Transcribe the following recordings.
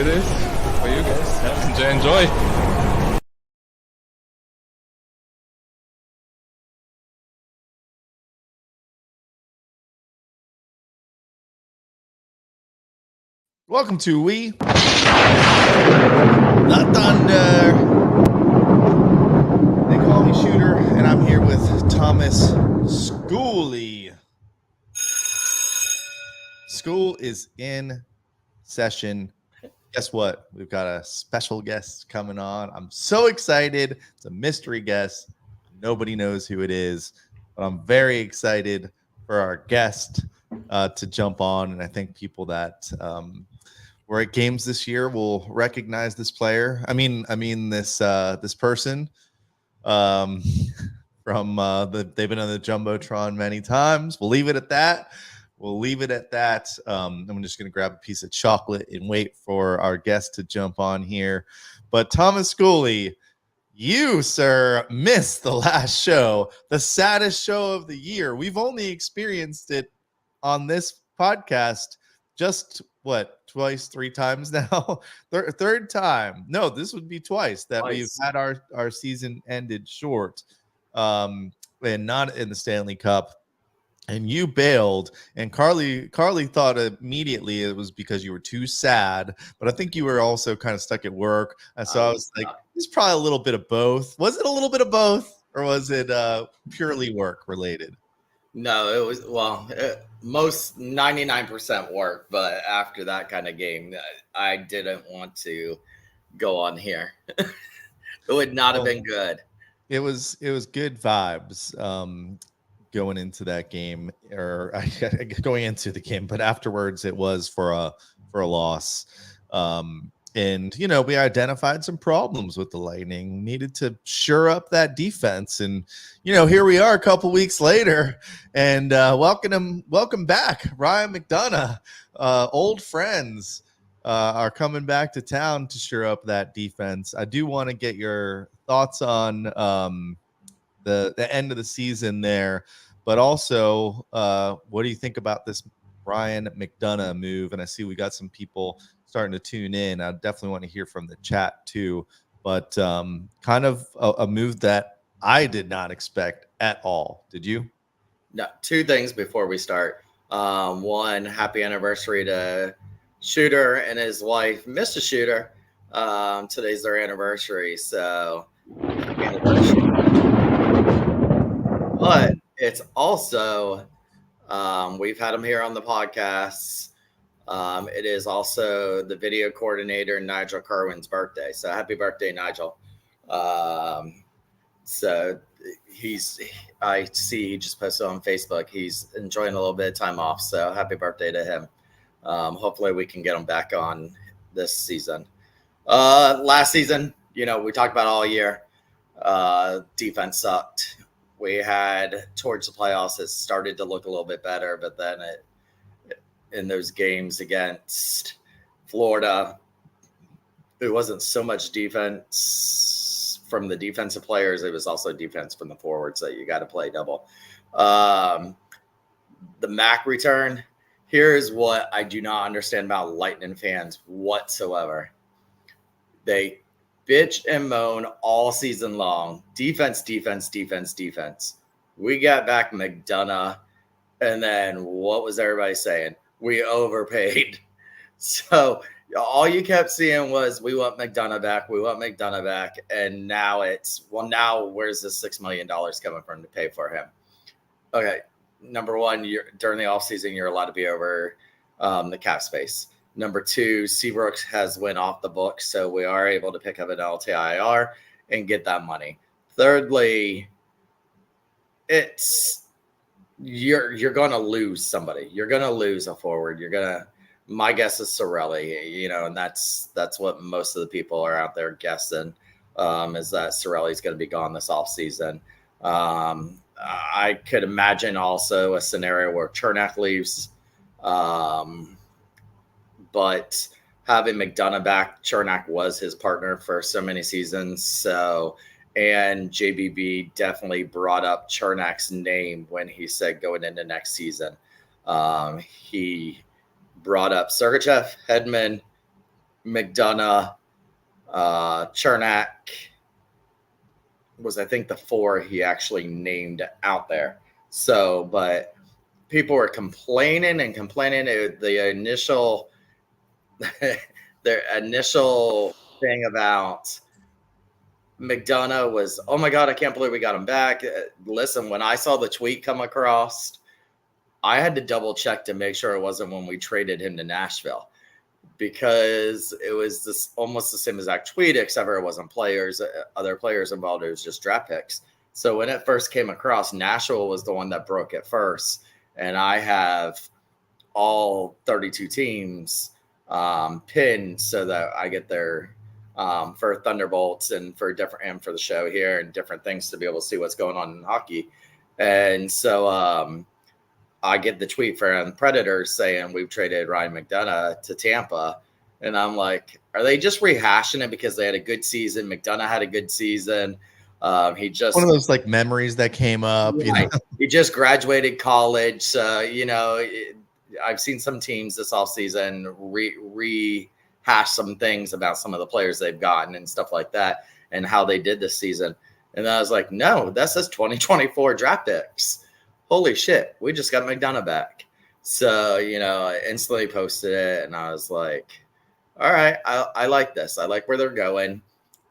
It is. For you guys. Enjoy. Welcome to We the Thunder. They call me Shooter, and I'm here with Thomas Schooley. School is in session. Guess what? We've got a special guest coming on. I'm so excited. It's a mystery guest. Nobody knows who it is, but I'm very excited for our guest to jump on. And I think people that were at games this year will recognize this player. I mean this person from they've been on the Jumbotron many times. We'll leave it at that. I'm just going to grab a piece of chocolate and wait for our guest to jump on here. But Thomas Schooley, you, sir, missed the last show, the saddest show of the year. We've only experienced it on this podcast just twice, 3 times now. Third time. No, this would be twice that we've had our season ended short, and not in the Stanley Cup. And you bailed, and Carly thought immediately it was because you were too sad, but I think you were also kind of stuck at work. And so I was like, it's probably a little bit of both. Was it a little bit of both, or was it purely work related? No, it was, most 99% work, but after that kind of game, I didn't want to go on here. It would not have been good. It was good vibes going into that game, or going into the game, but afterwards it was for a loss. And, we identified some problems with the Lightning, needed to shore up that defense. And, here we are a couple weeks later, and welcome back. Ryan McDonough, old friends are coming back to town to shore up that defense. I do want to get your thoughts on the end of the season there, but also what do you think about this Ryan McDonough move? And I see we got some people starting to tune in. I definitely want to hear from the chat too, but kind of a move that I did not expect at all. Did you? No, 2 things before we start. One, happy anniversary to Shooter and his wife, Mr. Shooter. Today's their anniversary, so happy anniversary. But it's also, we've had him here on the podcast. It is also the video coordinator, Nigel Carwin's birthday. So happy birthday, Nigel. So I see he just posted on Facebook. He's enjoying a little bit of time off. So happy birthday to him. Hopefully we can get him back on this season. Last season, we talked about all year. Defense sucked. We had towards the playoffs, it started to look a little bit better, but then in those games against Florida, it wasn't so much defense from the defensive players. It was also defense from the forwards that you got to play double. The Mac return, here's what I do not understand about Lightning fans whatsoever. They bitch and moan all season long. Defense. We got back McDonough, and then what was everybody saying? We overpaid. So all you kept seeing was, we want McDonough back. And now now where's the $6 million coming from to pay for him? Okay, number one, during the offseason, you're allowed to be over the cap space. Number 2, Seabrook has went off the books, so we are able to pick up an LTIR and get that money. Thirdly, you're going to lose somebody. You're going to lose a forward. My guess is Cirelli, and that's what most of the people are out there guessing, is that Cirelli's going to be gone this offseason. I could imagine also a scenario where Chernak leaves, but having McDonough back, Chernak was his partner for so many seasons. And JBB definitely brought up Chernak's name when he said going into next season. He brought up Sergachev, Hedman, McDonough, Chernak was, I think, the 4 he actually named out there. So, but people were complaining and complaining. The initial, their initial thing about McDonough was, oh my God, I can't believe we got him back. Listen, when I saw the tweet come across, I had to double check to make sure it wasn't when we traded him to Nashville, because it was this almost the same exact tweet, except for it wasn't other players involved. It was just draft picks. So when it first came across, Nashville was the one that broke it first. And I have all 32 teams pinned so that I get their for Thunderbolts and for the show here and different things to be able to see what's going on in hockey. And so I get the tweet from Predators saying we've traded Ryan McDonough to Tampa. And I'm like, are they just rehashing it because they had a good season? McDonough had a good season. He just one of those like memories that came up. Right. You know? He just graduated college. I've seen some teams this offseason rehash some things about some of the players they've gotten and stuff like that and how they did this season. And I was like, no, that says 2024 draft picks. Holy shit, we just got McDonough back. So, I instantly posted it and I was like, all right, I like this. I like where they're going.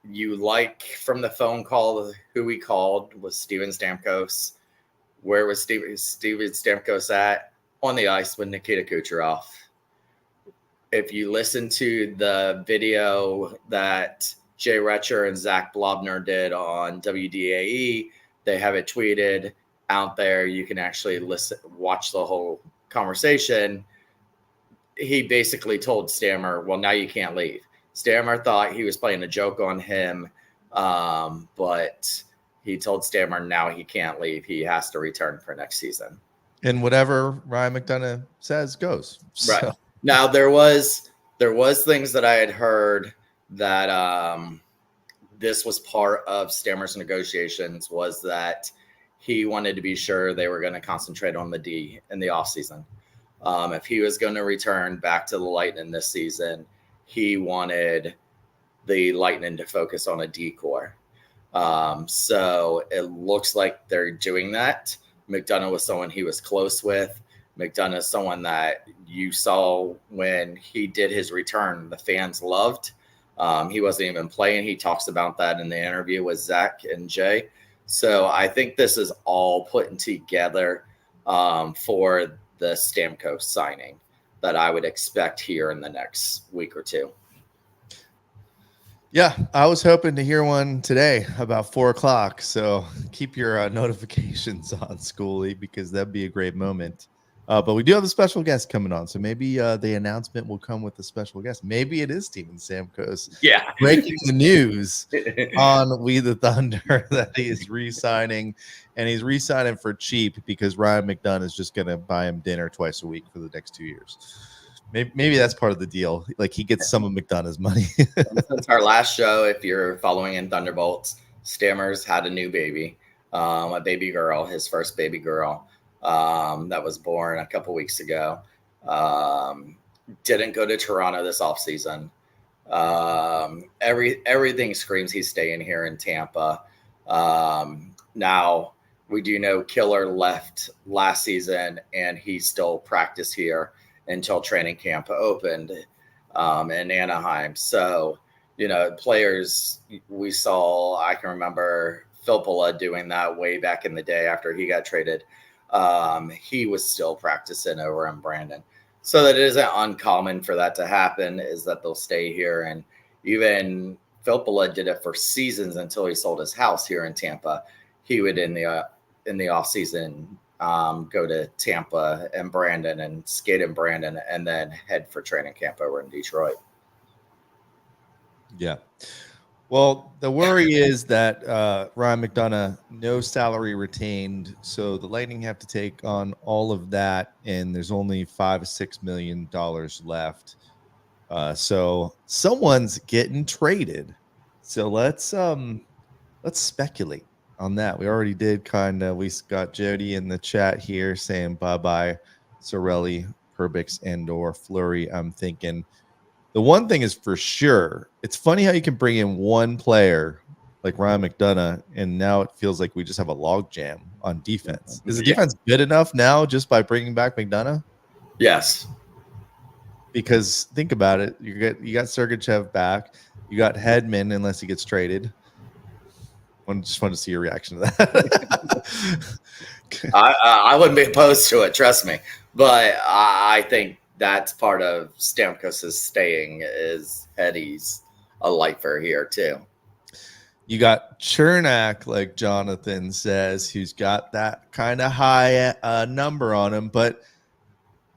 You like from the phone call, who we called was Steven Stamkos. Where was Steven Stamkos at? On the ice with Nikita Kucherov. If you listen to the video that Jay Retcher and Zach Blobner did on WDAE, they have it tweeted out there. You can actually watch the whole conversation. He basically told Stammer, well, now you can't leave. Stammer thought he was playing a joke on him, but he told Stammer now he can't leave. He has to return for next season. And whatever Ryan McDonough says goes. Right. So. Now there was things that I had heard that this was part of Stammer's negotiations, was that he wanted to be sure they were going to concentrate on the D in the offseason. If he was going to return back to the Lightning this season, he wanted the Lightning to focus on a D core. So it looks like they're doing that. McDonough was someone he was close with. McDonough is someone that you saw when he did his return, the fans loved. He wasn't even playing. He talks about that in the interview with Zach and Jay. So I think this is all putting together for the Stamkos signing that I would expect here in the next week or two. Yeah, I was hoping to hear one today about 4:00. So keep your notifications on, Schooley, because that'd be a great moment. But we do have a special guest coming on, so maybe the announcement will come with a special guest. Maybe it is Steven Stamkos. Yeah, breaking the news on We the Thunder that he is re-signing, and he's re-signing for cheap because Ryan McDonough is just going to buy him dinner twice a week for the next 2 years. Maybe that's part of the deal. Like he gets some of McDonough's money. Since our last show, if you're following in Thunderbolts, Stammers had a new baby, a baby girl, his first baby girl. That was born a couple weeks ago. Didn't go to Toronto this offseason. Everything screams he's staying here in Tampa. Now we do know Killer left last season and he still practiced here until training camp opened in Anaheim. So, players we saw, I can remember Filppula doing that way back in the day after he got traded. He was still practicing over in Brandon. So that it isn't uncommon for that to happen, is that they'll stay here. And even Filppula did it for seasons until he sold his house here in Tampa. He would in the off season go to Tampa and Brandon and skate in Brandon and then head for training camp over in Detroit. Yeah. Well, the worry is that Ryan McDonough, no salary retained, so the Lightning have to take on all of that, and there's only $5-6 million left. So someone's getting traded. So let's speculate on that. We already did kind of. We got Jody in the chat here saying bye-bye, Sorelli, Perbix, and/or Fleury. I'm thinking The one thing is for sure, it's funny how you can bring in one player like Ryan McDonough, and now it feels like we just have a logjam on defense. Is the defense good enough now just by bringing back McDonough? Yes. Because think about it, you got Sergachev back, you got Hedman unless he gets traded. Just wanted to see your reaction to that. I wouldn't be opposed to it, trust me. But I think that's part of Stamkos' staying is Eddie's a lifer here too. You got Chernak, like Jonathan says, who's got that kind of high number on him, but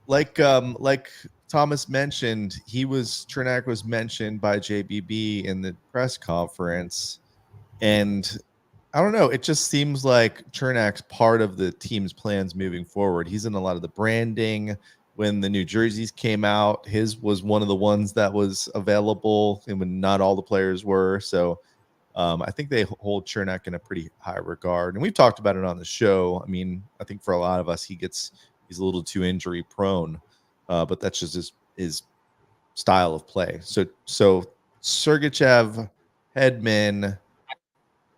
like Thomas mentioned, Chernak was mentioned by JBB in the press conference, and I don't know. It just seems like Chernak's part of the team's plans moving forward. He's in a lot of the branding. When the new jerseys came out, his was one of the ones that was available, and when not all the players were. So I think they hold Chernak in a pretty high regard. And we've talked about it on the show. I mean, I think for a lot of us, he's a little too injury prone, but that's just his style of play. So Sergachev, Hedman,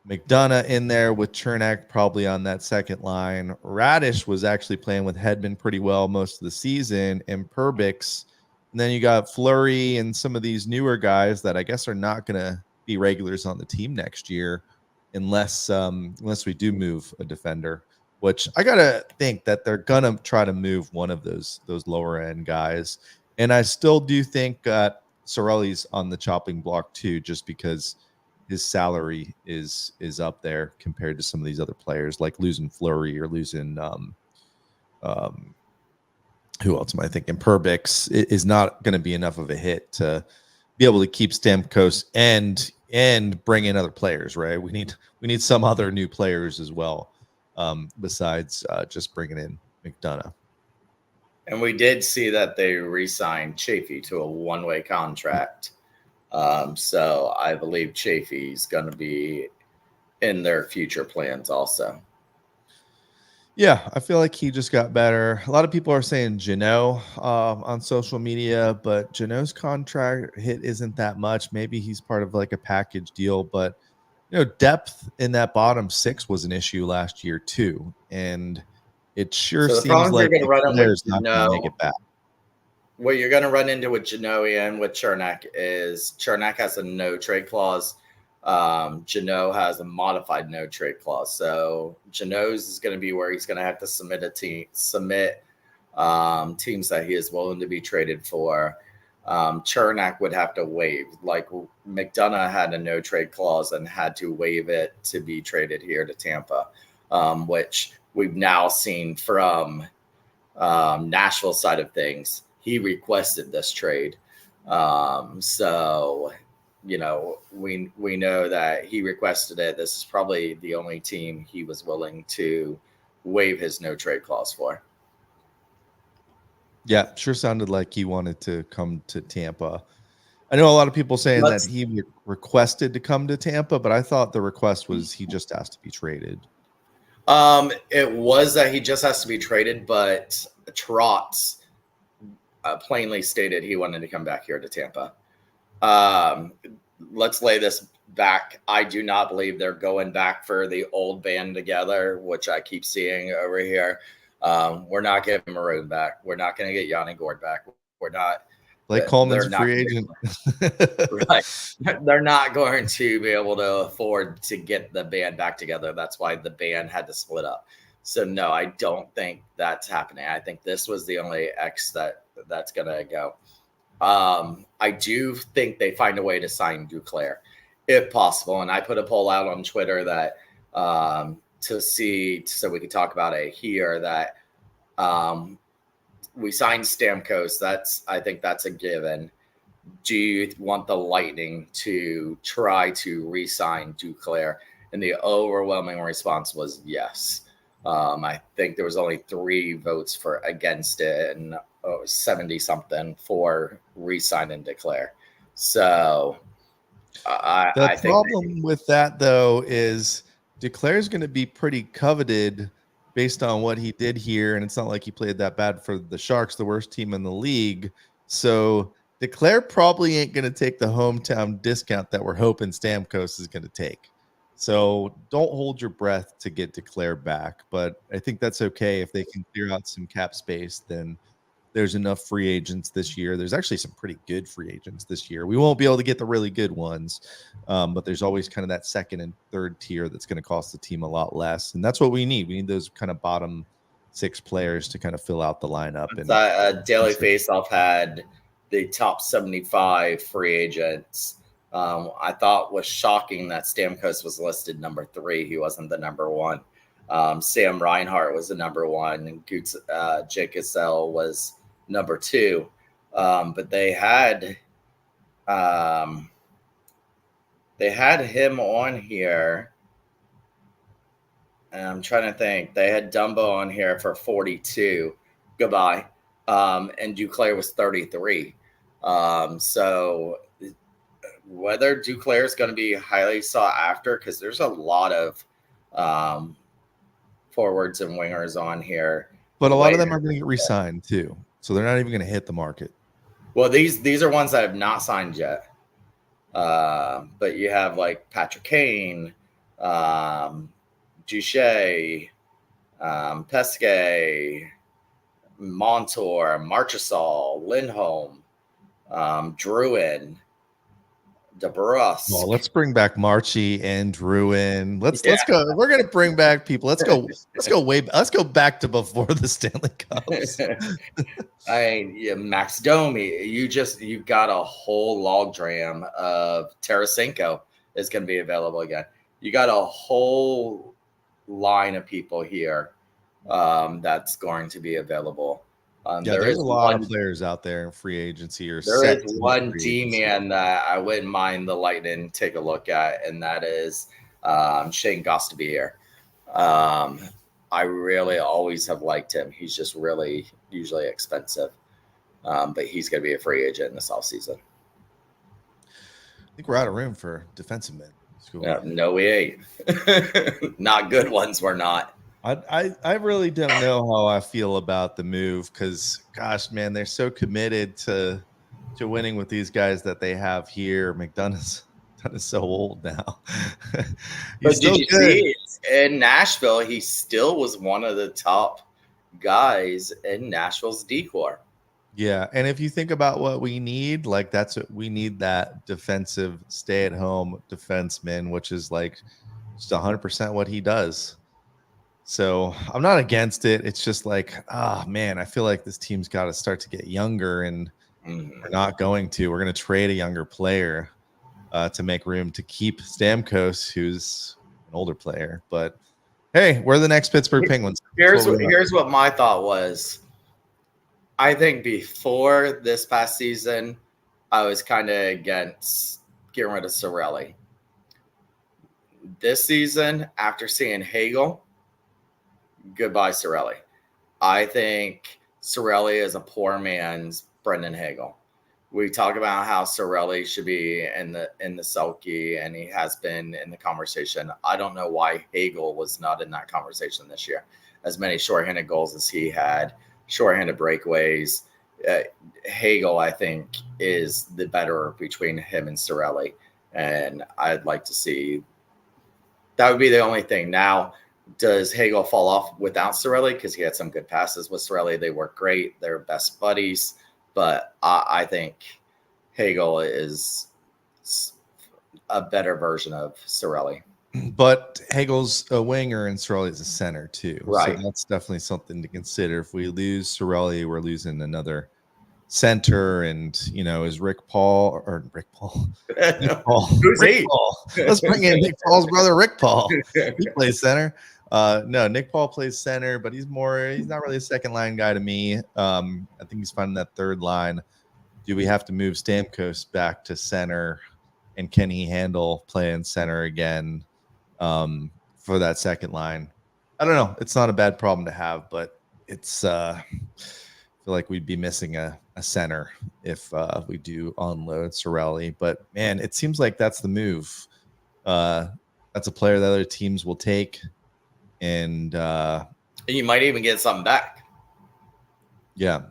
McDonough in there with Chernak probably on that second line. Radish was actually playing with Hedman pretty well most of the season, and Perbix. And then you got Fleury and some of these newer guys that I guess are not going to be regulars on the team next year unless we do move a defender, which I got to think that they're going to try to move one of those lower end guys. And I still do think Sorelli's on the chopping block too, just because his salary is up there compared to some of these other players, like losing Fleury or losing who else am I thinking? Perbix is not going to be enough of a hit to be able to keep Stamkos and bring in other players, right? We need some other new players as well, besides just bringing in McDonough. And we did see that they re-signed Chafee to a one-way contract. So I believe Chafee's going to be in their future plans also. Yeah, I feel like he just got better. A lot of people are saying Jeannot on social media, but Jeannot's contract hit isn't that much. Maybe he's part of like a package deal, but depth in that bottom six was an issue last year too, and it sure seems like there's not going to make it back. What you're going to run into with Jeannot and with Chernak is Chernak has a no trade clause. Jeannot has a modified no trade clause. So Jeannot's is going to be where he's going to have to submit teams that he is willing to be traded for. Chernak would have to waive. Like McDonough had a no trade clause and had to waive it to be traded here to Tampa, which we've now seen from Nashville side of things. He requested this trade. So, we know that he requested it. This is probably the only team he was willing to waive his no trade clause for. Yeah, sure sounded like he wanted to come to Tampa. I know a lot of people saying that he requested to come to Tampa, but I thought the request was he just has to be traded. It was that he just has to be traded, but Trotz plainly stated he wanted to come back here to Tampa. Let's lay this back. I do not believe they're going back for the old band together, which I keep seeing over here. We're not getting Maroon back. We're not going to get Yanni Gord back. We're not. Blake Coleman's a free agent. Right. They're not going to be able to afford to get the band back together. That's why the band had to split up. So, no, I don't think that's happening. I think this was the only X that's going to go. I do think they find a way to sign Duclair, if possible. And I put a poll out on Twitter that to see, so we can talk about it here, that we signed Stamkos. I think that's a given. Do you want the Lightning to try to re-sign Duclair? And the overwhelming response was yes. I think there was only 3 votes for against it and 70 something for re-signing Duclair. So the problem with that though is Duclair is going to be pretty coveted based on what he did here, and it's not like he played that bad for the Sharks, the worst team in the league. So DeClaire probably ain't going to take the hometown discount that we're hoping Stamkos is going to take. So don't hold your breath to get DeClaire back. But I think that's okay if they can clear out some cap space. Then there's enough free agents this year. There's actually some pretty good free agents this year. We won't be able to get the really good ones, but there's always kind of that second and third tier that's going to cost the team a lot less. And that's what we need. We need those kind of bottom 6 players to kind of fill out the lineup. And Daily Faceoff had the top 75 free agents. I thought was shocking that Stamkos was listed number 3. He wasn't the number 1. Sam Reinhart was the number 1, and Jake Cassell was number 2. But they had him on here. And I'm trying to think. They had Dumbo on here for 42. Goodbye. And Duclair was 33. So whether Duclair is going to be highly sought after, because there's a lot of forwards and wingers on here. But a lot of them are going to get re-signed too. So they're not even going to hit the market. Well, these are ones that have not signed yet. But you have like Patrick Kane, Duche, Pesquet, Montour, Marchessault, Lindholm, Druin, DeBrusque. Well, let's bring back Marchie and Druin. Let's go. We're gonna bring back people. Let's go back to before the Stanley Cups. Max Domi. You've got a whole logjam of Tarasenko is going to be available again. You got a whole line of people here that's going to be available. There's a lot of players out there in free agency. There is one D-man that I wouldn't mind the Lightning take a look at, and that is Shane Gostisbehere. I really always have liked him. He's just really usually expensive, but he's going to be a free agent in this offseason. I think we're out of room for defensive men. No, we ain't. Not good ones, we're not. I really don't know how I feel about the move because, gosh, man, they're so committed to winning with these guys that they have here. McDonough's so old now. But did you see in Nashville? He still was one of the top guys in Nashville's decor. Yeah, and if you think about what we need, like that's what we need, that defensive stay-at-home defenseman, which is like just 100% what he does. So I'm not against it. It's just like, man, I feel like this team's got to start to get younger, and we're not going to. We're going to trade a younger player to make room to keep Stamkos, who's an older player. But hey, we're the next Pittsburgh Penguins. Here's what my thought was. I think before this past season, I was kind of against getting rid of Cirelli. This season, after seeing Hagel, goodbye Cirelli. I think Cirelli is a poor man's Brendan Hagel. We talk about how Cirelli should be in the Selke, and he has been in the conversation. I don't know why Hagel was not in that conversation this year. As many shorthanded goals as he had, shorthanded breakaways. Hagel, I think, is the better between him and Cirelli, and I'd like to see. That would be the only thing. Now, does Hagel fall off without Cirelli? Because he had some good passes with Cirelli. They work great. They're best buddies. But I think Hagel is a better version of Cirelli. But Hagel's a winger and Cirelli is a center too. Right. So that's definitely something to consider. If we lose Cirelli, we're losing another center. And, is Nick Paul? Who's he? Paul. Let's bring in Nick Paul's brother, Rick Paul. He plays center. No, Nick Paul plays center, but he's not really a second line guy to me. I think he's finding that third line. Do we have to move Stamkos back to center? And can he handle playing center again for that second line? I don't know. It's not a bad problem to have, but it's I feel like we'd be missing a center if we do unload Cirelli. But man, it seems like that's the move. That's a player that other teams will take. And you might even get something back. Yeah.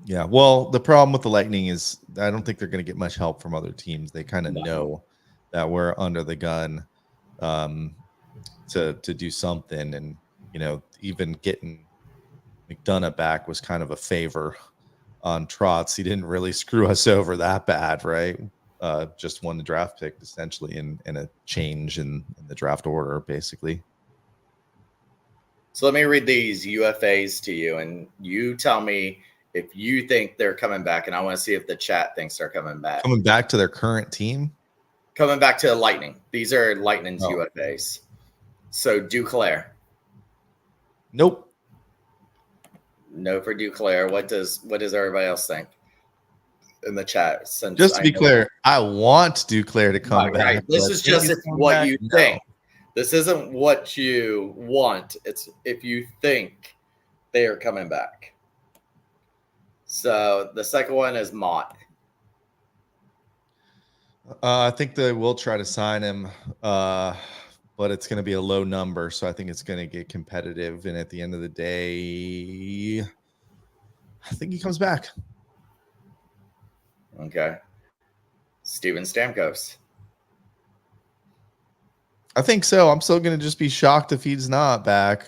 Yeah. Well, the problem with the Lightning is I don't think they're going to get much help from other teams. They kind of No. know that we're under the gun um, to do something, and even getting McDonough back was kind of a favor on Trotz. He didn't really screw us over that bad, right? Just won the draft pick essentially, and a change in the draft order, basically. So let me read these UFAs to you, and you tell me if you think they're coming back, and I want to see if the chat thinks they're coming back. Coming back to their current team? Coming back to the Lightning. These are Lightning's Oh. UFAs. So Duclair. Nope. No for Duclair. What does everybody else think in the chat? Since Just to be clear, I want Duclair to come back. Right. This is just what you think. This isn't what you want. It's if you think they are coming back. So the second one is Mott. I think they will try to sign him, but it's going to be a low number, so I think it's going to get competitive. And at the end of the day, I think he comes back. Okay. Steven Stamkos. I think so. I'm still going to just be shocked if he's not back.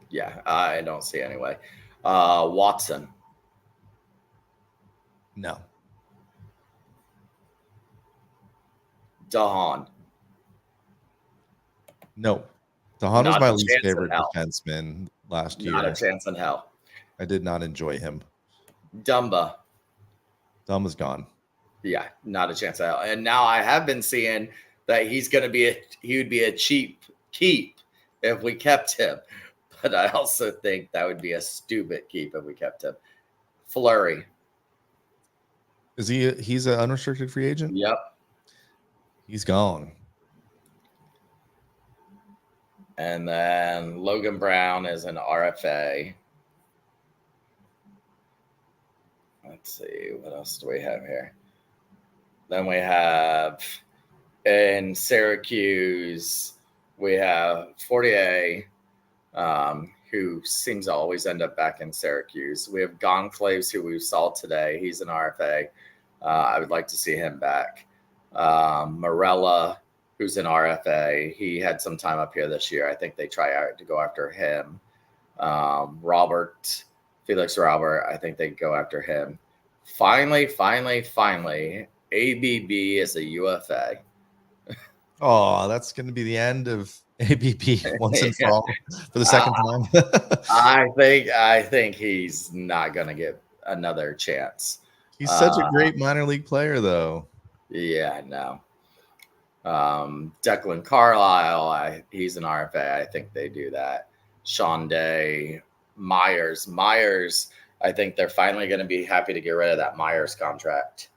Yeah, I don't see anyway. Watson. No. Dahan. No. Dahan was Not my a least chance in favorite hell. defenseman last year. Not a chance in hell. I did not enjoy him. Dumba. Dumba's gone. Yeah, not a chance in hell. And now I have been seeing that he would be a cheap keep if we kept him. But I also think that would be a stupid keep if we kept him. Fleury. Is he's an unrestricted free agent? Yep. He's gone. And then Logan Brown is an RFA. Let's see, what else do we have here? Then we have in Syracuse, we have Fortier, who seems to always end up back in Syracuse. We have Gonclaves, who we saw today. He's an RFA. I would like to see him back. Morella, who's an RFA. He had some time up here this year. I think they try out to go after him. Felix Robert, I think they go after him. Finally, ABB is a UFA. Oh, that's going to be the end of ABB once and for all for the second time. I think he's not going to get another chance. He's such a great minor league player, though. Yeah, no. Declan Carlisle, he's an RFA. I think they do that. Sean Day, Myers, I think they're finally going to be happy to get rid of that Myers contract.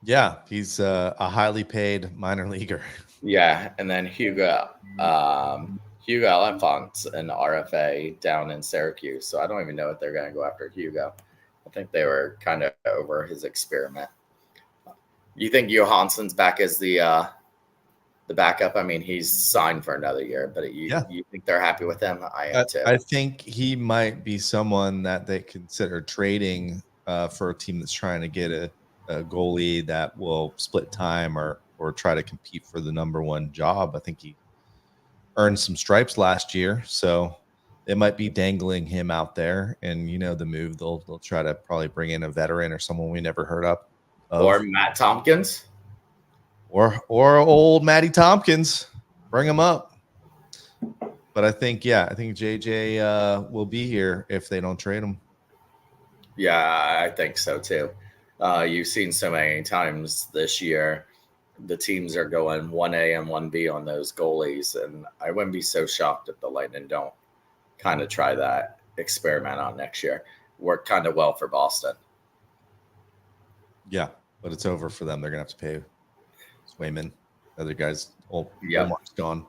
Yeah, he's a highly paid minor leaguer. Yeah, and then Hugo Alphonse, an RFA down in Syracuse. So I don't even know if they're going to go after Hugo. I think they were kind of over his experiment. You think Johansson's back as the backup? I mean, he's signed for another year, but you think they're happy with him? I am too. I think he might be someone that they consider trading for a team that's trying to get a goalie that will split time or try to compete for the number one job. I think he earned some stripes last year, so they might be dangling him out there. And the move, they'll try to probably bring in a veteran or someone we never heard of. Or Matt Tompkins. Or old Matty Tompkins. Bring him up. But I think JJ will be here if they don't trade him. Yeah, I think so too. You've seen so many times this year, the teams are going 1A and 1B on those goalies. And I wouldn't be so shocked if the Lightning don't kind of try that experiment on next year. Worked kind of well for Boston. Yeah, but it's over for them. They're going to have to pay Swayman. Other guys, Mark's gone.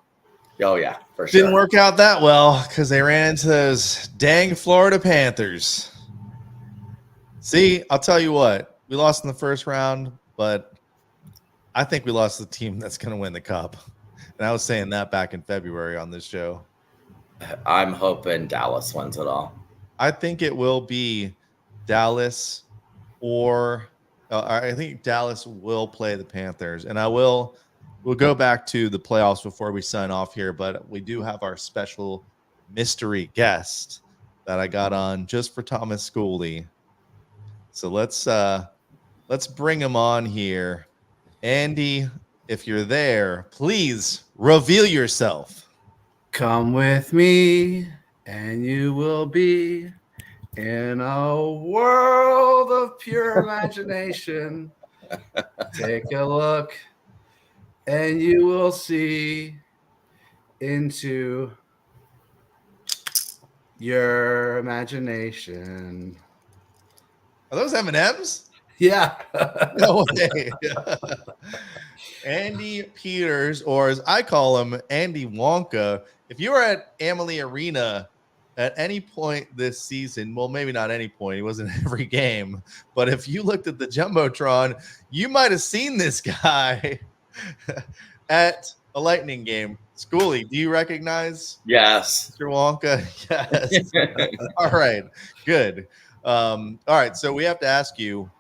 Oh, yeah, for sure. Didn't work out that well because they ran into those dang Florida Panthers. See, I'll tell you what. We lost in the first round, but I think we lost the team that's going to win the cup. And I was saying that back in February on this show. I'm hoping Dallas wins it all. I think it will be Dallas, or I think Dallas will play the Panthers. And we'll go back to the playoffs before we sign off here, but we do have our special mystery guest that I got on just for Thomas Schooley. So let's bring him on here. Andy, if you're there, please reveal yourself. Come with me, and you will be in a world of pure imagination. Take a look, and you will see into your imagination. Are those M&Ms? Yeah. No way. Andy Peters, or as I call him, Andy Wonka. If you were at Amalie Arena at any point this season, well, maybe not any point, he wasn't in every game, but if you looked at the Jumbotron, you might have seen this guy at a Lightning game. Schooley, do you recognize Yes. Mr. Wonka? Yes. All right, good. All right, so we have to ask you,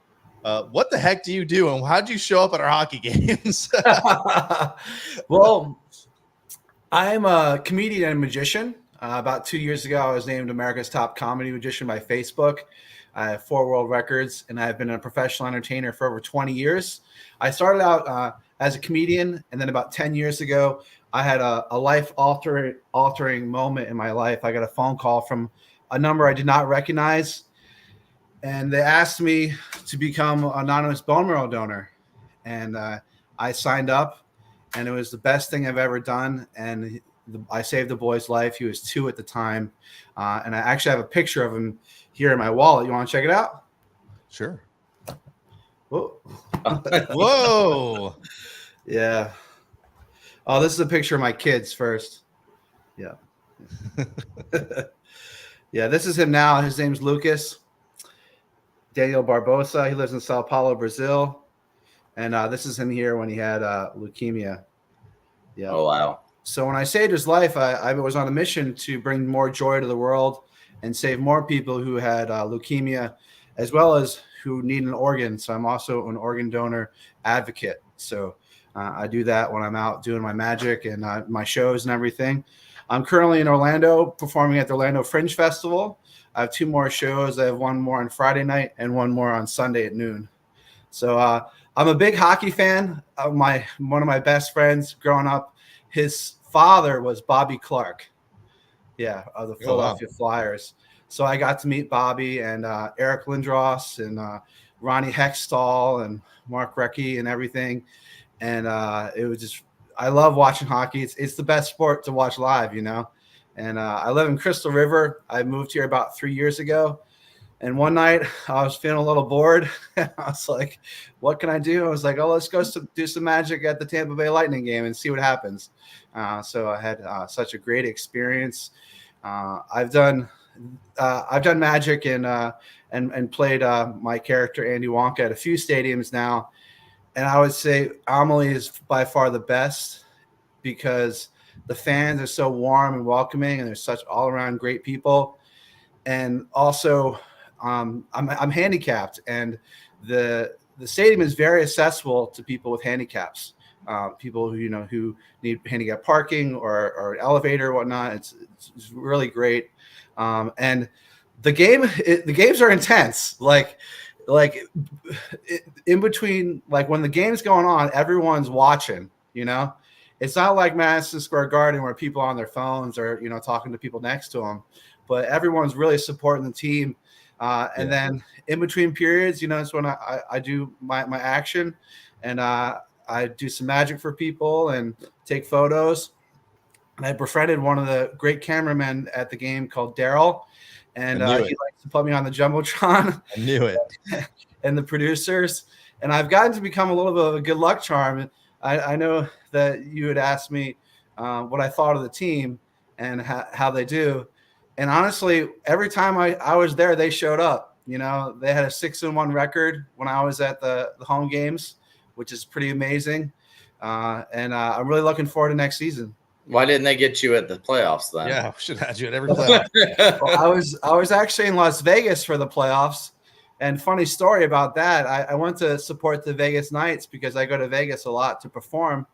what the heck do you do, and how'd you show up at our hockey games? Well, I'm a comedian and magician. About 2 years ago, I was named America's Top Comedy Magician by Facebook. I have 4 world records, and I've been a professional entertainer for over 20 years. I started out as a comedian, and then about 10 years ago, I had a life-altering moment in my life. I got a phone call from a number I did not recognize, and they asked me to become an anonymous bone marrow donor. And I signed up, and it was the best thing I've ever done. And I saved the boy's life. He was 2 at the time. And I actually have a picture of him here in my wallet. You want to check it out? Sure. Whoa. Whoa. Yeah. Oh, this is a picture of my kids first. Yeah. Yeah, this is him now. His name's Lucas Daniel Barbosa. He lives in Sao Paulo, Brazil. And this is him here when he had leukemia. Yeah. Oh, wow. So when I saved his life, I was on a mission to bring more joy to the world and save more people who had leukemia, as well as who need an organ. So I'm also an organ donor advocate. So I do that when I'm out doing my magic and my shows and everything. I'm currently in Orlando performing at the Orlando Fringe Festival. I have 2 more shows. I have 1 more on Friday night and 1 more on Sunday at noon. So I'm a big hockey fan. One of my best friends growing up, his father was Bobby Clark, of the Philadelphia Flyers. So I got to meet Bobby and Eric Lindros and Ronnie Hextall and Mark Recchi and everything. And it was just, I love watching hockey. It's the best sport to watch live, you know. And I live in Crystal River. I moved here about 3 years ago. And one night I was feeling a little bored. I was like, what can I do? I was like, let's go do some magic at the Tampa Bay Lightning game and see what happens. So I had such a great experience. I've done magic and played my character Andy Wonka at a few stadiums now. And I would say Amalie is by far the best because the fans are so warm and welcoming, and they're such all-around great people. And also, I'm handicapped, and the stadium is very accessible to people with handicaps, people who need handicap parking or an elevator or whatnot. It's really great, and the games are intense. Like in between, like when the game's going on, everyone's watching. You know, it's not like Madison Square Garden where people are on their phones or talking to people next to them, but everyone's really supporting the team. And then in between periods, it's when I do my action, and I do some magic for people and take photos. And I befriended one of the great cameramen at the game called Daryl, and he likes to put me on the Jumbotron. I knew it. And the producers. And I've gotten to become a little bit of a good luck charm. I know that you had asked me what I thought of the team and how they do. And honestly, every time I was there, they showed up. They had a 6-1 record when I was at the home games, which is pretty amazing. And I'm really looking forward to next season. Why didn't they get you at the playoffs then? Yeah, we should have had you at every playoff. Well, I was actually in Las Vegas for the playoffs, and funny story about that. I went to support the Vegas Knights because I go to Vegas a lot to perform,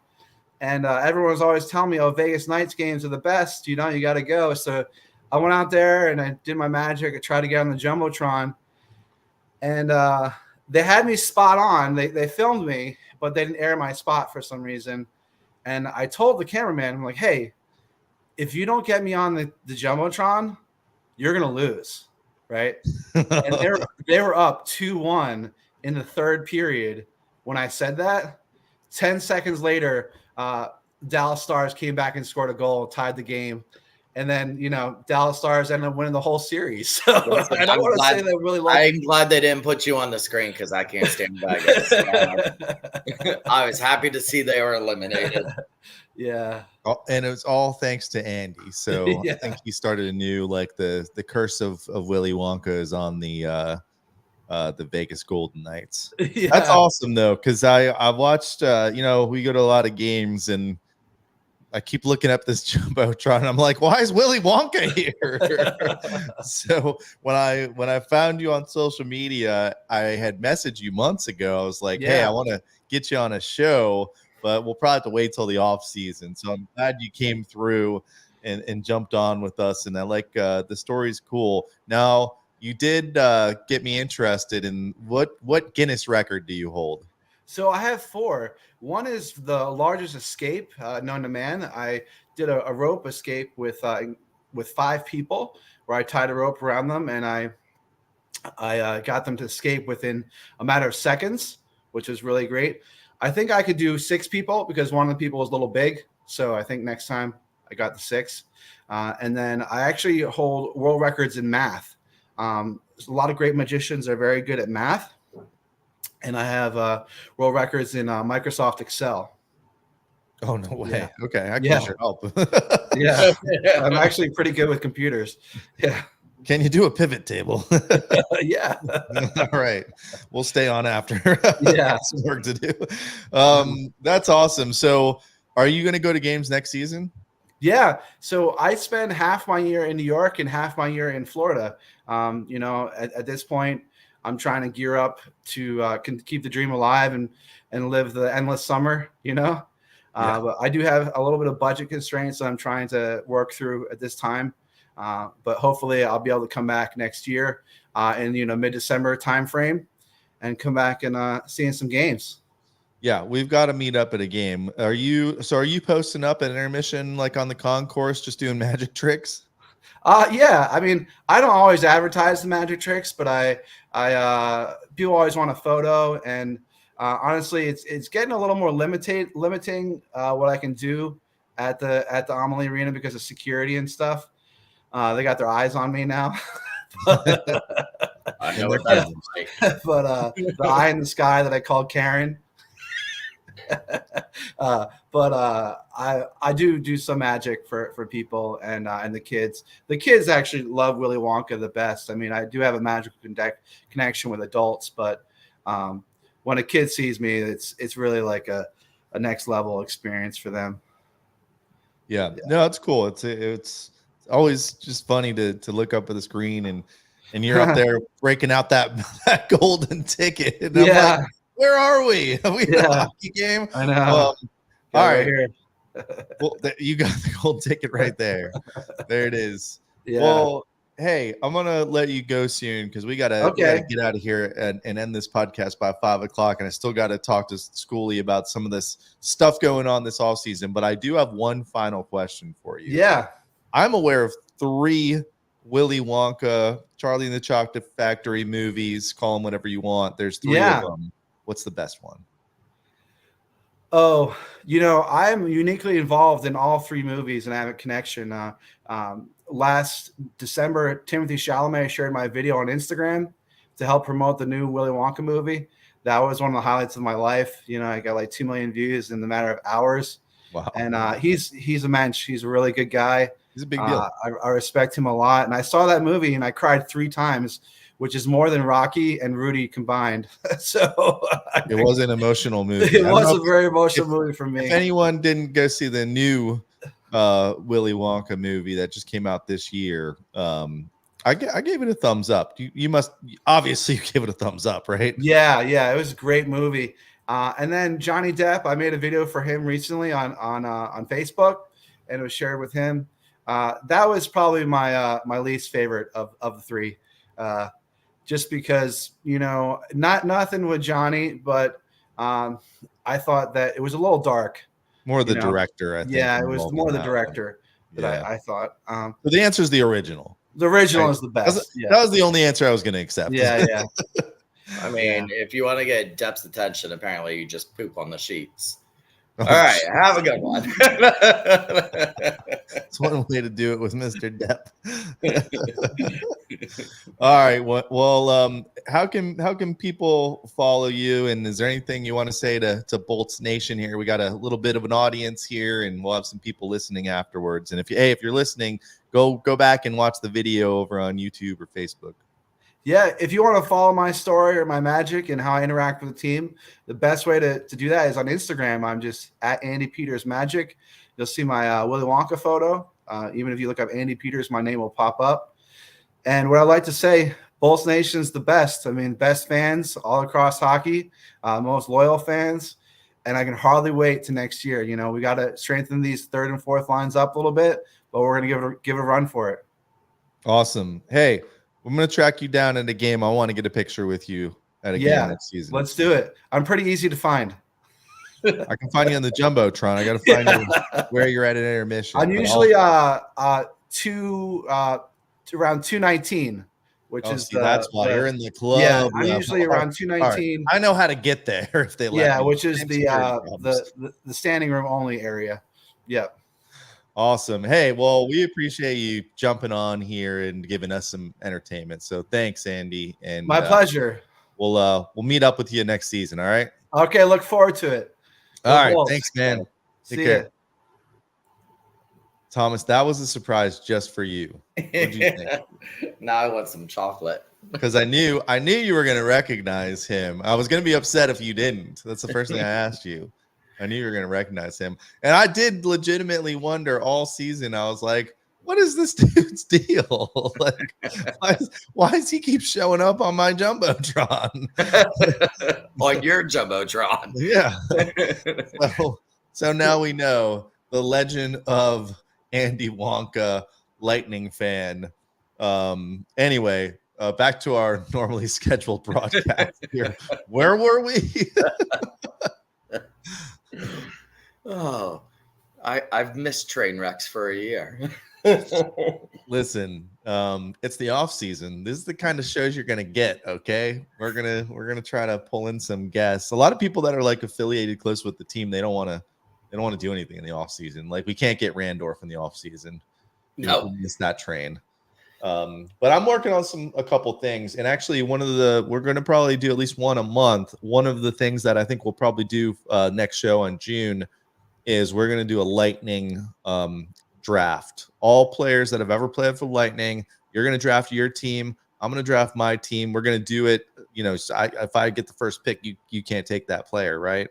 and everyone was always telling me, "Oh, Vegas Knights games are the best. You know, you got to go." So I went out there and I did my magic. I tried to get on the jumbotron, and they had me spot on. They filmed me, but they didn't air my spot for some reason. And I told the cameraman, I'm like, "Hey, if you don't get me on the jumbotron, you're gonna lose." Right. And they were up 2-1 in the third period when I said that. 10 seconds later, Dallas Stars came back and scored a goal, tied the game. And then, Dallas Stars ended up winning the whole series. So I don't want to say they really like I'm glad they didn't put you on the screen because I can't stand Vegas. I was happy to see they were eliminated. Yeah. And it was all thanks to Andy. So Yeah. I think he started a new, like the curse of Willy Wonka is on the Vegas Golden Knights. Yeah. That's awesome though, because I've watched we go to a lot of games and I keep looking up this jumbotron and I'm like, why is Willy Wonka here? So when I found you on social media, I had messaged you months ago. I was like, hey, I want to get you on a show, but we'll probably have to wait till the off season. So I'm glad you came through and jumped on with us. And I like the story's cool. Now you did get me interested in what Guinness record do you hold? So I have 4. One is the largest escape known to man. I did a rope escape with 5 people where I tied a rope around them and I got them to escape within a matter of seconds, which was really great. I think I could do 6 people because one of the people was a little big. So I think next time I got the 6. And then I actually hold world records in math. A lot of great magicians are very good at math. And I have world records in Microsoft Excel. Oh, no way. Yeah. Okay. I can sure help. Yeah. I'm actually pretty good with computers. Yeah. Can you do a pivot table? Yeah. All right. We'll stay on after. Yeah. Some work to do. That's awesome. So are you going to go to games next season? Yeah. So I spend half my year in New York and half my year in Florida. At this point, I'm trying to gear up to keep the dream alive and live the endless summer, But I do have a little bit of budget constraints that I'm trying to work through at this time. But hopefully I'll be able to come back next year in, mid-December timeframe and come back and seeing some games. Yeah, we've got to meet up at a game. Are you posting up at intermission, like on the concourse, just doing magic tricks? Yeah. I mean, I don't always advertise the magic tricks, but I people always want a photo, and honestly, it's getting a little more limiting what I can do at the Amalie Arena because of security and stuff. They got their eyes on me now. I know what that is like. But the eye in the sky that I called Karen. I do some magic for people and the kids. The kids actually love Willy Wonka the best. I mean, I do have a magical connection with adults, but when a kid sees me, it's really like a next level experience for them. Yeah. No, it's cool. It's always just funny to look up at the screen and you're up there breaking out that golden ticket. And I'm like, where are we? Are we in a hockey game? I know. All right. Here. Well, you got the gold ticket right there. There it is. Yeah. Well, hey, I'm gonna let you go soon because we gotta get out of here and end this podcast by 5:00. And I still got to talk to Schooley about some of this stuff going on this off season. But I do have one final question for you. Yeah. I'm aware of 3 Willy Wonka, Charlie and the Chocolate Factory movies. Call them whatever you want. There's 3 of them. What's the best one? Oh, I'm uniquely involved in all 3 movies and I have a connection. Last December, Timothy Chalamet shared my video on Instagram to help promote the new Willy Wonka movie. That was one of the highlights of my life. I got like 2 million views in the matter of hours. Wow. And he's a mensch. He's a really good guy. He's a big deal. I respect him a lot. And I saw that movie and I cried 3 times, which is more than Rocky and Rudy combined. So it was an emotional movie. It was a very emotional movie for me. If anyone didn't go see the new Willy Wonka movie that just came out this year. I gave it a thumbs up. You must obviously you gave it a thumbs up, right? Yeah, it was a great movie. And then Johnny Depp, I made a video for him recently on Facebook, and it was shared with him. That was probably my least favorite of the three, just because nothing with Johnny, but I thought that it was a little dark. More the director, I think. Yeah, it was more the director that I thought. But the answer is the original. The original is the best. That was the only answer I was going to accept. Yeah. I mean, if you want to get Depp's attention, apparently you just poop on the sheets. All right, have a good one. That's one way to do it with Mr. Depp. All right. Well, how can people follow you? And is there anything you want to say to Bolts Nation here? We got a little bit of an audience here, and we'll have some people listening afterwards. And if you're listening, go back and watch the video over on YouTube or Facebook. Yeah, if you want to follow my story or my magic and how I interact with the team, the best way to do that is on Instagram. I'm just at Andy Peters Magic. You'll see my Willy Wonka photo. Even if you look up Andy Peters, my name will pop up. And what I'd like to say, Bolts Nation's the best. I mean, best fans all across hockey, most loyal fans. And I can hardly wait to next year. We got to strengthen these third and fourth lines up a little bit, but we're going to give a run for it. Awesome. Hey, I'm going to track you down at a game. I want to get a picture with you at a game next season. Let's do it. I'm pretty easy to find. I can find you on the Jumbotron. I got to find you where you're at intermission. I'm usually around 219, which is that's why you're in the club. Yeah, I'm usually around 219. Right. I know how to get there if they let me. Which is the standing room only area. Yep. Awesome. Hey, well, we appreciate you jumping on here and giving us some entertainment. So thanks, Andy. And my pleasure. We'll meet up with you next season. All right. Okay. Look forward to it. All right. Thanks, man. Take care. Ya. Thomas, that was a surprise just for you. What did you think? Now I want some chocolate. Because I knew you were going to recognize him. I was going to be upset if you didn't. That's the first thing I asked you. I knew you were going to recognize him. And I did legitimately wonder all season. I was like, what is this dude's deal? Like, why does he keep showing up on my Jumbotron? On your Jumbotron. Yeah. So now we know the legend of Andy Wonka, Lightning fan. Anyway, back to our normally scheduled broadcast here. Where were we? Oh, I've missed train wrecks for a year. Listen, it's the off season. This is the kind of shows you're gonna get. Okay, we're gonna try to pull in some guests. A lot of people that are like affiliated close with the team, they don't want to do anything in the off season. Like we can't get Randorf in the off season. No, we'll miss that train. But I'm working on a couple things, and actually we're going to probably do at least one a month. One of the things that I think we'll probably do next show in June is we're going to do a Lightning draft. All players that have ever played for Lightning, you're going to draft your team. I'm going to draft my team. We're going to do it. So if I get the first pick, you can't take that player, right?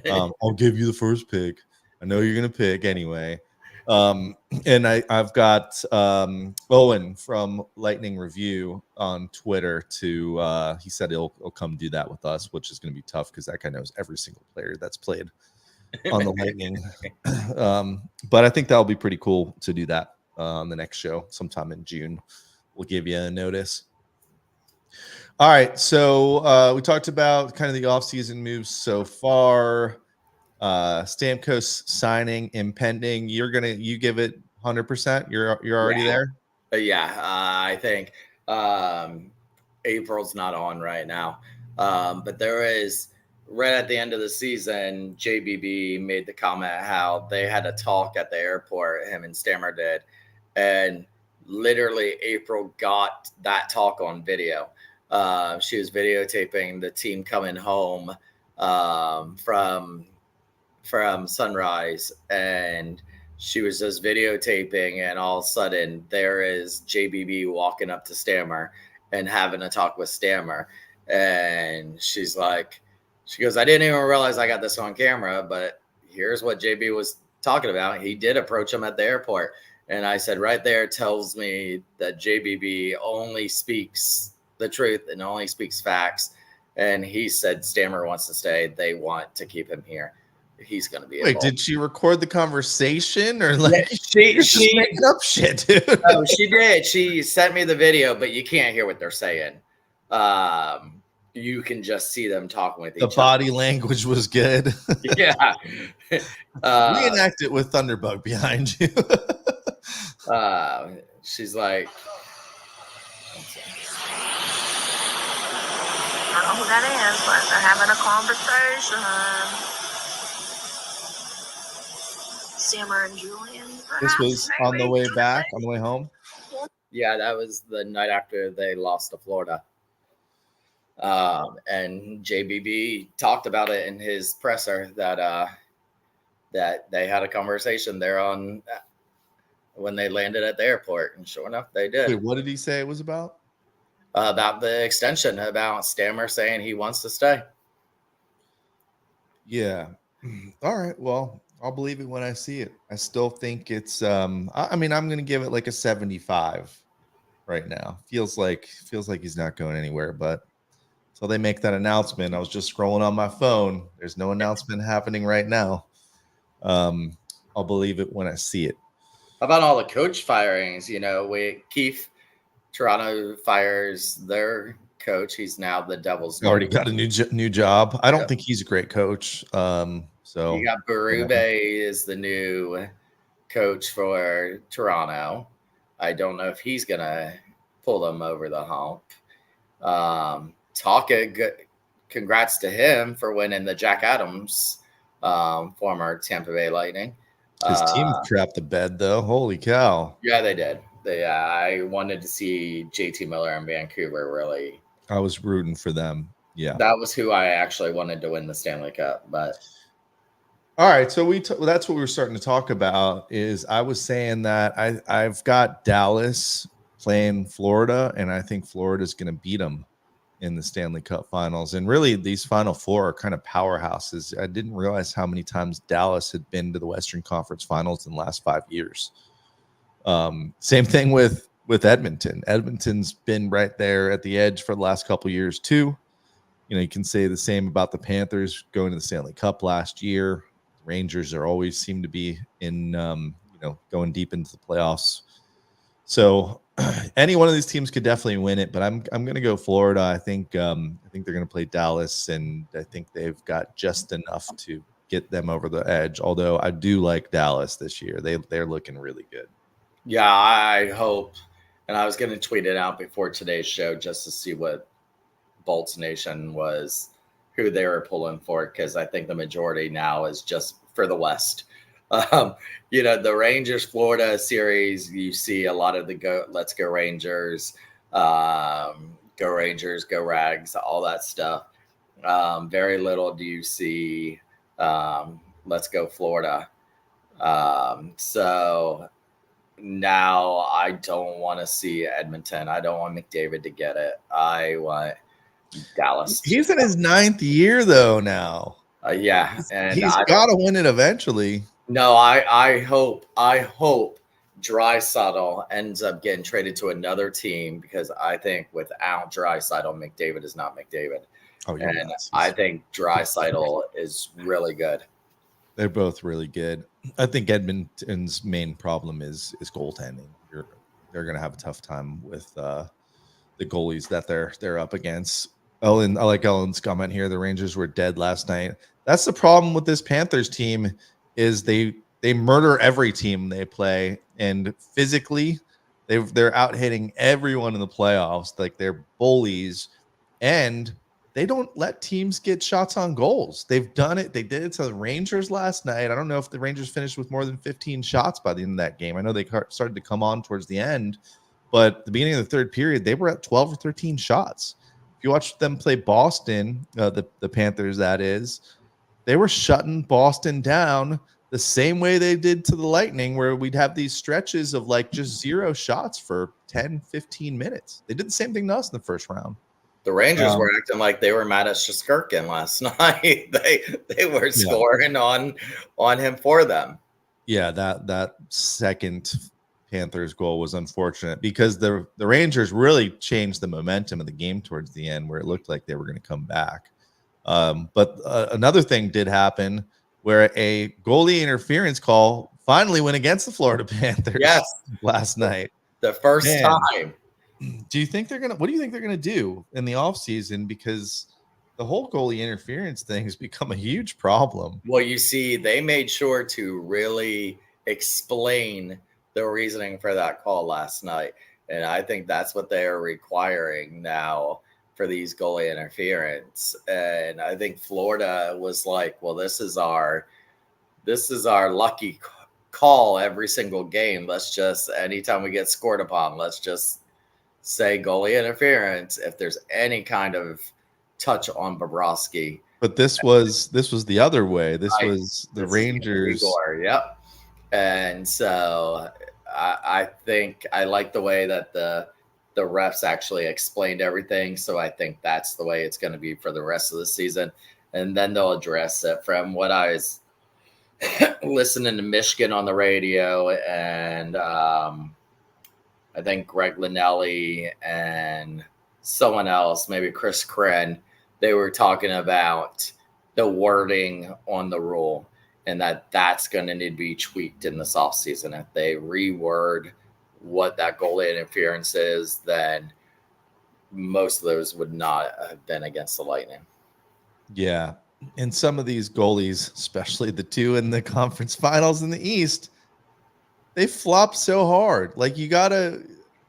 I'll give you the first pick. I know you're going to pick anyway. And I've got Owen from Lightning Review on Twitter he said he'll come do that with us, which is going to be tough because that guy knows every single player that's played on the Lightning. But I think that'll be pretty cool to do that on the next show sometime in June. We'll give you a notice. All right. So we talked about kind of the offseason moves so far. Stamkos signing impending. You give it 100%. You're already there. Yeah, I think April's not on right now, but there is right at the end of the season. JBB made the comment how they had a talk at the airport. Him and Stammer did, and literally April got that talk on video. She was videotaping the team coming home from Sunrise, and she was just videotaping, and all of a sudden there is JBB walking up to Stammer and having a talk with Stammer, and she goes, I didn't even realize I got this on camera, but here's what JB was talking about, he did approach him at the airport. And I said, right there tells me that JBB only speaks the truth and only speaks facts. And he said Stammer wants to stay. They want to keep him here. He's going to be Wait, involved. did she record the conversation or like She just making up shit, dude? Oh, she did. She sent me the video, but you can't hear what they're saying. You can just see them talking with each The other. body language was good. Yeah. Reenact it with Thunderbug behind you. She's like, I don't know who that is, but they're having a conversation. Summer and Julian. This perhaps, was on the maybe? way back, on the way home. yeah, that was the night after they lost to Florida. And JBB talked about it in his presser that they had a conversation there on when they landed at the airport, and sure enough, they did. Wait, what did he say it was about? About the extension, about Stammer saying he wants to stay. Yeah. All right. Well, I'll believe it when I see it. I still think it's I mean, I'm gonna give it like a 75 right now. Feels like he's not going anywhere, but until they make that announcement, I was just scrolling on my phone. There's no announcement happening right now. I'll believe it when I see it. How about all the coach firings? You know, Toronto fires their coach. He's now the Devils. Already got a new job. I don't think he's a great coach. So you got Berube is the new coach for Toronto. I don't know if he's gonna pull them over the hump. Taka, congrats to him for winning the Jack Adams, former Tampa Bay Lightning. His team crapped the bed though. Holy cow! Yeah, they did. I wanted to see JT Miller in Vancouver. Really, I was rooting for them. Yeah, that was who I actually wanted to win the Stanley Cup. But all right, so that's what we were starting to talk about. Is I was saying that I've got Dallas playing Florida, and I think Florida's going to beat them in the Stanley Cup Finals. And really, these Final Four are kind of powerhouses. I didn't realize how many times Dallas had been to the Western Conference Finals in the last 5 years. Same thing with Edmonton. Edmonton's been right there at the edge for the last couple of years too. You know, you can say the same about the Panthers going to the Stanley Cup last year. Rangers are always seem to be in, going deep into the playoffs. So any one of these teams could definitely win it, but I'm going to go Florida. I think they're going to play Dallas, and I think they've got just enough to get them over the edge. Although I do like Dallas this year. They're looking really good. yeah, I hope. And I was going to tweet it out before today's show just to see what Bolts Nation was, who they were pulling for, because I think the majority now is just for the West. The Rangers Florida series, you see a lot of the let's go Rangers, go Rangers, go Rags, all that stuff. Very little do you see let's go Florida. So now I don't want to see Edmonton. I don't want McDavid to get it. I want Dallas. He's in his 9th year though now. Yeah, and he's got to win it eventually. No, I hope Draisaitl ends up getting traded to another team, because I think without Draisaitl, McDavid is not McDavid. Oh, yeah, and I think Draisaitl is really good. They're both really good. I think Edmonton's main problem is goaltending. They're going to have a tough time with the goalies that they're up against. Ellen, I like Ellen's comment here. The Rangers were dead last night. That's the problem with this Panthers team, is they murder every team they play, and physically they're out hitting everyone in the playoffs. Like, they're bullies, and they don't let teams get shots on goals. They've done it. They did it to the Rangers last night. I don't know if the Rangers finished with more than 15 shots by the end of that game. I know they started to come on towards the end, but at the beginning of the third period, they were at 12 or 13 shots. If you watch them play Boston, the Panthers, that is, they were shutting Boston down the same way they did to the Lightning, where we'd have these stretches of like just 0 shots for 10, 15 minutes. They did the same thing to us in the first round. The Rangers were acting like they were mad at Shesterkin last night. They were scoring on him for them. Yeah, that second Panthers goal was unfortunate because the Rangers really changed the momentum of the game towards the end, where it looked like they were going to come back. But another thing did happen where a goalie interference call finally went against the Florida Panthers Yes, last night. the first Man. time. Do you think what do you think they're gonna do in the offseason? Because the whole goalie interference thing has become a huge problem. Well, you see, they made sure to really explain the reasoning for that call last night. And I think that's what they are requiring now for these goalie interference. And I think Florida was like, well, this is our lucky call every single game. Let's just, anytime we get scored upon, let's just say goalie interference if there's any kind of touch on Bobrovsky. But this was the other way. This was the Rangers. Yep. And so I think I like the way that the refs actually explained everything. So I think that's the way it's going to be for the rest of the season. And then they'll address it. From what I was listening to Michigan on the radio, and I think Greg Linnelli and someone else, maybe Chris Kren, they were talking about the wording on the rule, and that's going to need to be tweaked in this offseason. If they reword what that goal interference is, then most of those would not have been against the Lightning. Yeah. And some of these goalies, especially the two in the conference finals in the East, they flop so hard. Like, you gotta,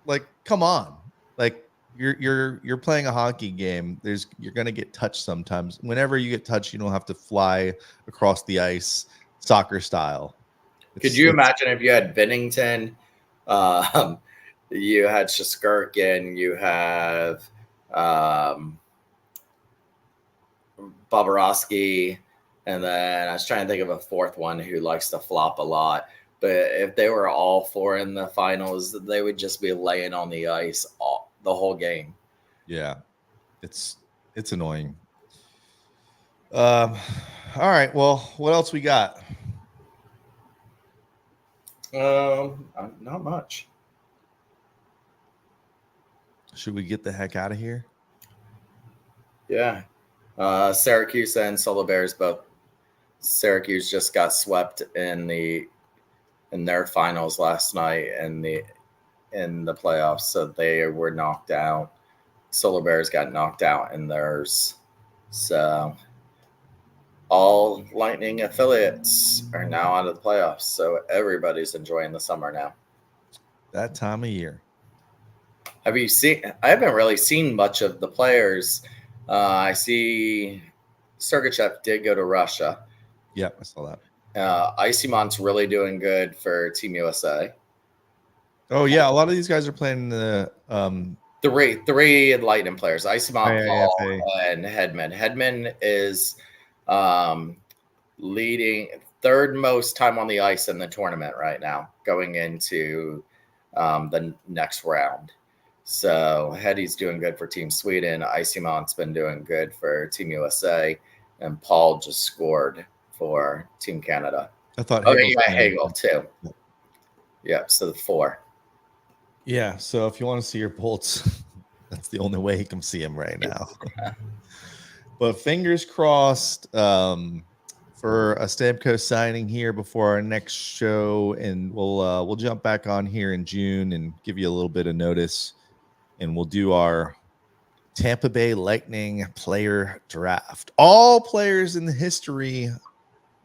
like, come on. Like, you're playing a hockey game. You're gonna get touched sometimes. Whenever you get touched, you don't have to fly across the ice, soccer style. Could you imagine if you had Bennington, you had Shesterkin, you have Bobrovsky, and then I was trying to think of a fourth one who likes to flop a lot. But if they were all four in the finals, they would just be laying on the ice the whole game. Yeah, it's annoying. All right. Well, what else we got? Not much. Should we get the heck out of here? Yeah. Syracuse and Solar Bears both. Syracuse just got swept in their finals last night in the playoffs, so they were knocked out. Solar Bears got knocked out in theirs. So all Lightning affiliates are now out of the playoffs, so everybody's enjoying the summer now. That time of year. Have you seen? I haven't really seen much of the players. I see Sergachev did go to Russia. Yeah, I saw that. Icymont's really doing good for Team USA. Oh yeah, a lot of these guys are playing the three Lightning players: Icymont, Paul, IAFA. and Hedman. Hedman is leading third most time on the ice in the tournament right now, going into the next round. So Heddy's doing good for Team Sweden. Icymont's been doing good for Team USA, and Paul just scored for Team Canada. I thought. You got Hagel too. Yeah, so the four. Yeah, so if you want to see your Bolts, that's the only way you can see him right now. But fingers crossed for a Stamkos signing here before our next show, and we'll jump back on here in June and give you a little bit of notice, and we'll do our Tampa Bay Lightning player draft. All players in the history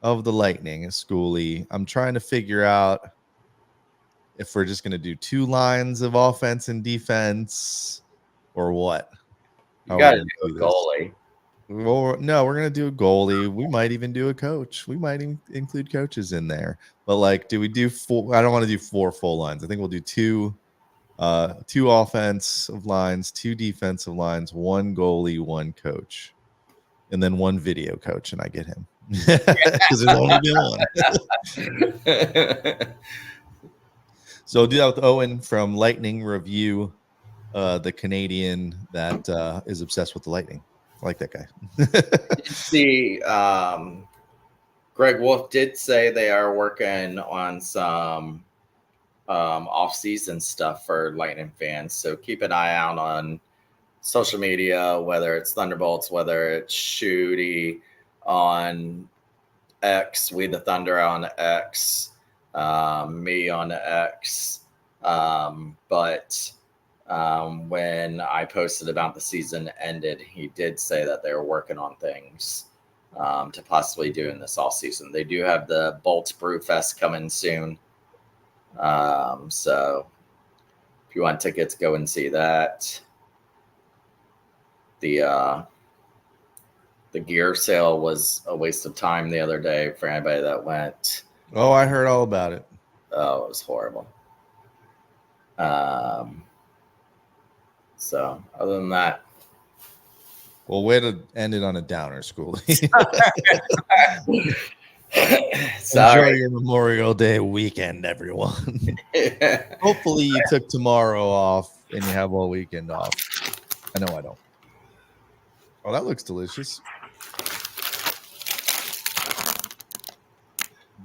of the Lightning, Schooley. I'm trying to figure out if we're just going to do two lines of offense and defense or what. You got to do a goalie. Well, no, we're going to do a goalie. We might even do a coach. We might include coaches in there. But, like, do we do four? I don't want to do four full lines. I think we'll do two offensive lines, two defensive lines, one goalie, one coach, and then one video coach, and I get him. Because there's only been one. So do that with Owen from Lightning Review, the Canadian that is obsessed with the Lightning. I like that guy. Did you see Greg Wolf did say they are working on some off-season stuff for Lightning fans. So keep an eye out on social media, whether it's Thunderbolts, whether it's Shooty on X, We the Thunder on X, me on X. But when I posted about the season ended, he did say that they were working on things to possibly do in this all season. They do have the Bolts Brew Fest coming soon. So if you want tickets, go and see that. The gear sale was a waste of time the other day for anybody that went. Oh, I heard all about it. Oh, it was horrible. So other than that, well, way to end it on a downer, Schooley. Enjoy your Memorial Day weekend, everyone. Hopefully you took tomorrow off and you have all weekend off. I know I don't. Oh, that looks delicious.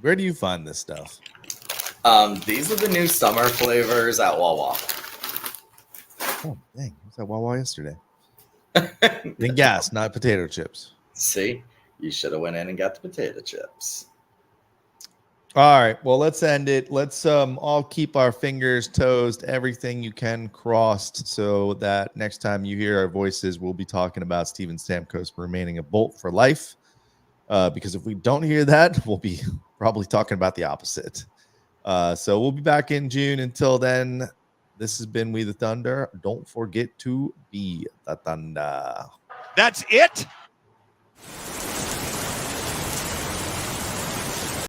Where do you find this stuff? These are the new summer flavors at Wawa. Oh, dang. I was at Wawa yesterday. Then gas, not potato chips. See, you should have went in and got the potato chips. All right. Well, let's end it. Let's all keep our fingers, toes, everything you can crossed so that next time you hear our voices, we'll be talking about Steven Stamkos remaining a Bolt for life. Because if we don't hear that, we'll be probably talking about the opposite. So we'll be back in June. Until then, this has been We the Thunder. Don't forget to be the Thunder. That's it?